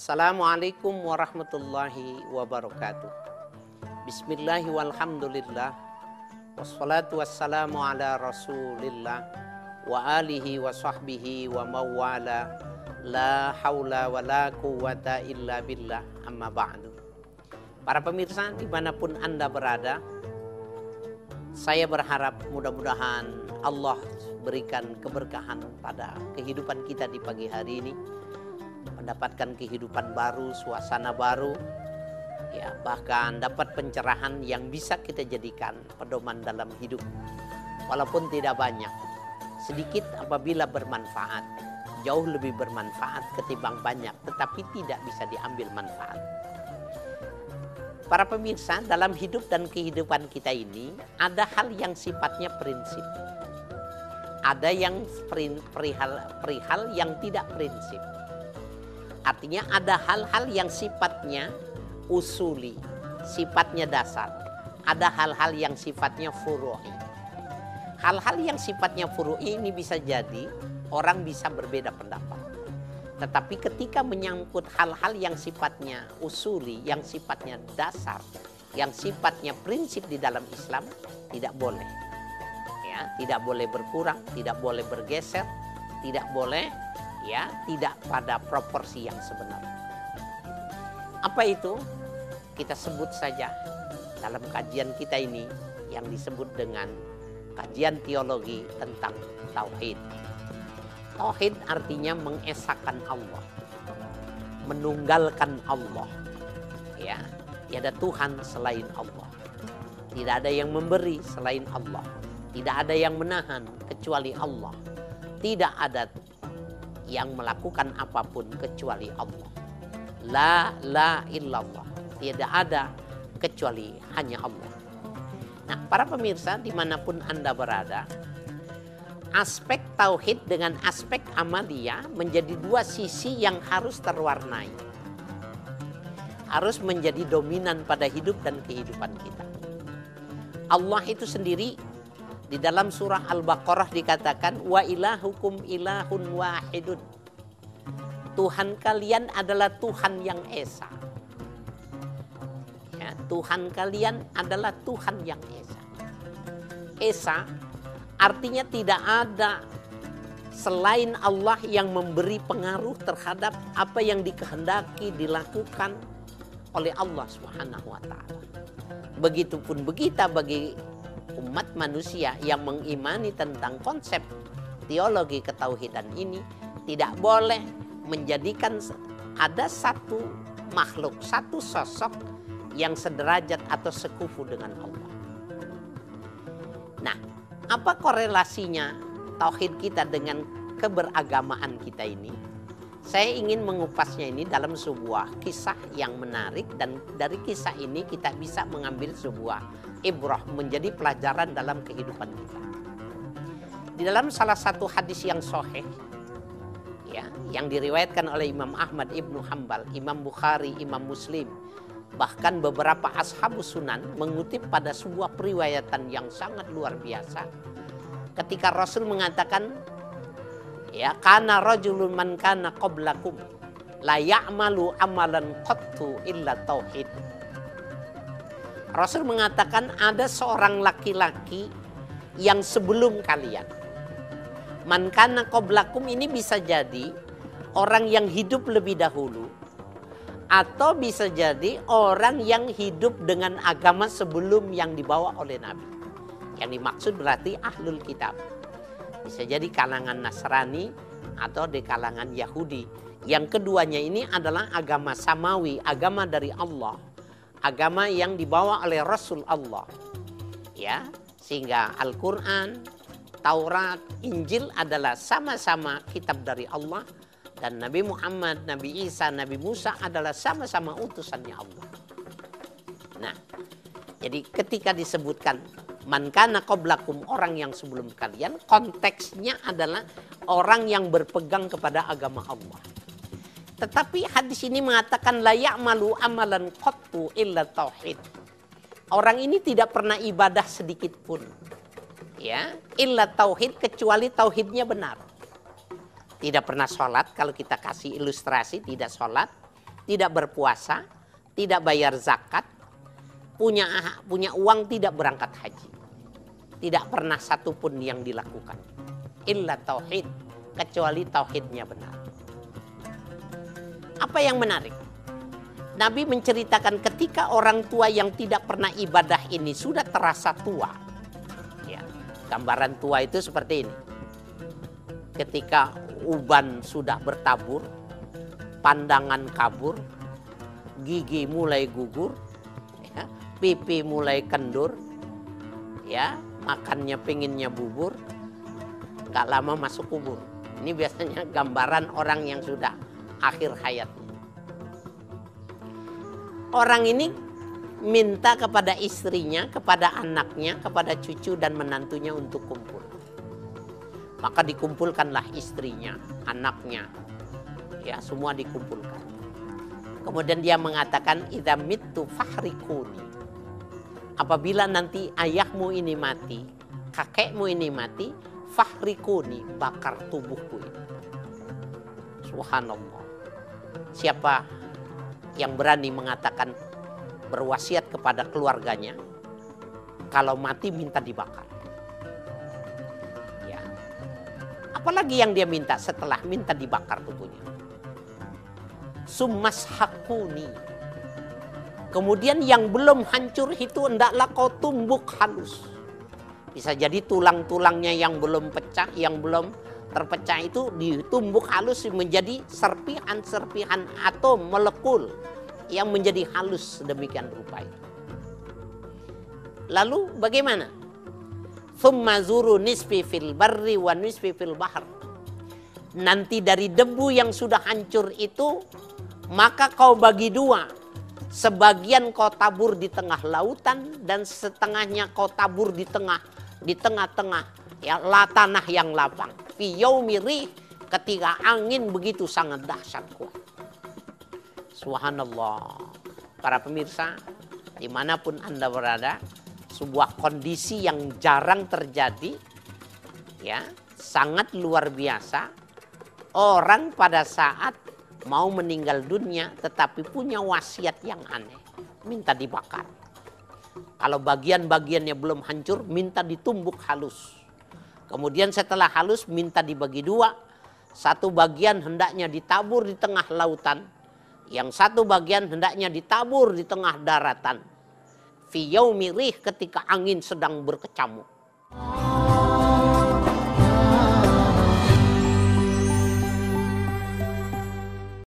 Assalamualaikum warahmatullahi wabarakatuh. Bismillahi walhamdulillah. Wassalatu wassalamu ala rasulillah wa alihi wa sahbihi wa mawala. La hawla wa la quwata illa billah, amma ba'du. Para pemirsa dimanapun Anda berada, saya berharap mudah-mudahan Allah berikan keberkahan pada kehidupan kita di pagi hari ini, mendapatkan kehidupan baru, suasana baru, ya, bahkan dapat pencerahan yang bisa kita jadikan pedoman dalam hidup. Walaupun tidak banyak, sedikit apabila bermanfaat, jauh lebih bermanfaat ketimbang banyak, tetapi tidak bisa diambil manfaat. Para pemirsa, dalam hidup dan kehidupan kita ini ada hal yang sifatnya prinsip. Ada yang perihal yang tidak prinsip. Artinya ada hal-hal yang sifatnya usuli, sifatnya dasar. Ada hal-hal yang sifatnya furu'i. Hal-hal yang sifatnya furu'i ini bisa jadi orang bisa berbeda pendapat. Tetapi ketika menyangkut hal-hal yang sifatnya usuli, yang sifatnya dasar, yang sifatnya prinsip di dalam Islam, tidak boleh. Ya, tidak boleh berkurang, tidak boleh bergeser, tidak boleh, ya, tidak pada proporsi yang sebenarnya. Apa itu? Kita sebut saja dalam kajian kita ini yang disebut dengan kajian teologi tentang tauhid. Tauhid artinya mengesahkan Allah, menunggalkan Allah. Ya, tiada Tuhan selain Allah. Tidak ada yang memberi selain Allah. Tidak ada yang menahan kecuali Allah. Tidak ada yang melakukan apapun kecuali Allah. La illallah. Tidak ada kecuali hanya Allah. Nah, para pemirsa dimanapun Anda berada, aspek tauhid dengan aspek amaliyah menjadi dua sisi yang harus terwarnai. Harus menjadi dominan pada hidup dan kehidupan kita. Allah itu sendiri di dalam surah Al-Baqarah dikatakan wa ilahukum ilahun wahidun. Tuhan kalian adalah Tuhan yang esa. Ya, Tuhan kalian adalah Tuhan yang esa. Esa artinya tidak ada selain Allah yang memberi pengaruh terhadap apa yang dikehendaki dilakukan oleh Allah Subhanahu wa taala. Begitupun kita bagi umat manusia yang mengimani tentang konsep teologi ketauhidan ini, tidak boleh menjadikan ada satu makhluk, satu sosok yang sederajat atau sekufu dengan Allah. Nah, apa korelasinya tauhid kita dengan keberagamaan kita ini? Saya ingin mengupasnya ini dalam sebuah kisah yang menarik, dan dari kisah ini kita bisa mengambil sebuah ibrah, menjadi pelajaran dalam kehidupan kita. Di dalam salah satu hadis yang sahih, ya, yang diriwayatkan oleh Imam Ahmad Ibnu Hanbal, Imam Bukhari, Imam Muslim, bahkan beberapa ashabus sunan mengutip pada sebuah periwayatan yang sangat luar biasa. Ketika Rasul mengatakan, ya, kana rajulun man kana qablakum la ya'malu amalan qattu illa tauhid. Rasul mengatakan ada seorang laki-laki yang sebelum kalian. Man kana qablakum ini bisa jadi orang yang hidup lebih dahulu, atau bisa jadi orang yang hidup dengan agama sebelum yang dibawa oleh Nabi. Yang dimaksud berarti ahlul kitab. Bisa jadi kalangan Nasrani atau di kalangan Yahudi. Yang keduanya ini adalah agama samawi, agama dari Allah. Agama yang dibawa oleh Rasul Allah. Ya, sehingga Al-Quran, Taurat, Injil adalah sama-sama kitab dari Allah. Dan Nabi Muhammad, Nabi Isa, Nabi Musa adalah sama-sama utusannya Allah. Nah, jadi ketika disebutkan man kana qablakum, orang yang sebelum kalian, konteksnya adalah orang yang berpegang kepada agama Allah. Tetapi hadis ini mengatakan la ya'malu amalan qattu illa tauhid. Orang ini tidak pernah ibadah sedikit pun. Ya, illa tauhid, kecuali tauhidnya benar. Tidak pernah sholat, kalau kita kasih ilustrasi tidak sholat. tidak berpuasa, tidak bayar zakat, punya uang tidak berangkat haji. Tidak pernah satupun yang dilakukan. Illa tauhid, kecuali tauhidnya benar. Apa yang menarik? Nabi menceritakan ketika orang tua yang tidak pernah ibadah ini sudah terasa tua. Ya, gambaran tua itu seperti ini. Ketika uban sudah bertabur, pandangan kabur, gigi mulai gugur, ya, pipi mulai kendur, ya, makannya pengennya bubur, gak lama masuk kubur. Ini biasanya gambaran orang yang sudah akhir hayatnya. Orang ini minta kepada istrinya, kepada anaknya, kepada cucu dan menantunya untuk kumpul. Maka dikumpulkanlah istrinya, anaknya, ya semua dikumpulkan. Kemudian dia mengatakan, idza mittu fahrikuni. Apabila nanti ayahmu ini mati, kakekmu ini mati, fahrikuni, bakar tubuhku ini. Subhanallah. Siapa yang berani mengatakan, berwasiat kepada keluarganya, kalau mati minta dibakar? Ya. Apalagi yang dia minta setelah minta dibakar tubuhnya? Summas hakuni. Kemudian yang belum hancur itu hendaklah kau tumbuk halus. Bisa jadi tulang-tulangnya yang belum pecah, yang belum terpecah itu ditumbuk halus menjadi serpihan-serpihan atom molekul yang menjadi halus demikian rupa itu. Lalu bagaimana? Tsumma zuru nisfi fil barri wa nisfi fil bahr. Nanti dari debu yang sudah hancur itu maka kau bagi dua. Sebagian kau tabur di tengah lautan dan setengahnya kau tabur di tengah-tengah ya tanah yang lapang. Fi yaumi rih, ketika angin begitu sangat dahsyat kuat. Subhanallah. Para pemirsa, dimanapun Anda berada, sebuah kondisi yang jarang terjadi, ya, sangat luar biasa. Orang pada saat mau meninggal dunia tetapi punya wasiat yang aneh, minta dibakar. Kalau bagian-bagiannya belum hancur, minta ditumbuk halus. Kemudian setelah halus minta dibagi dua. Satu bagian hendaknya ditabur di tengah lautan. Yang satu bagian hendaknya ditabur di tengah daratan. Fi yaumi rih, ketika angin sedang berkecamuk.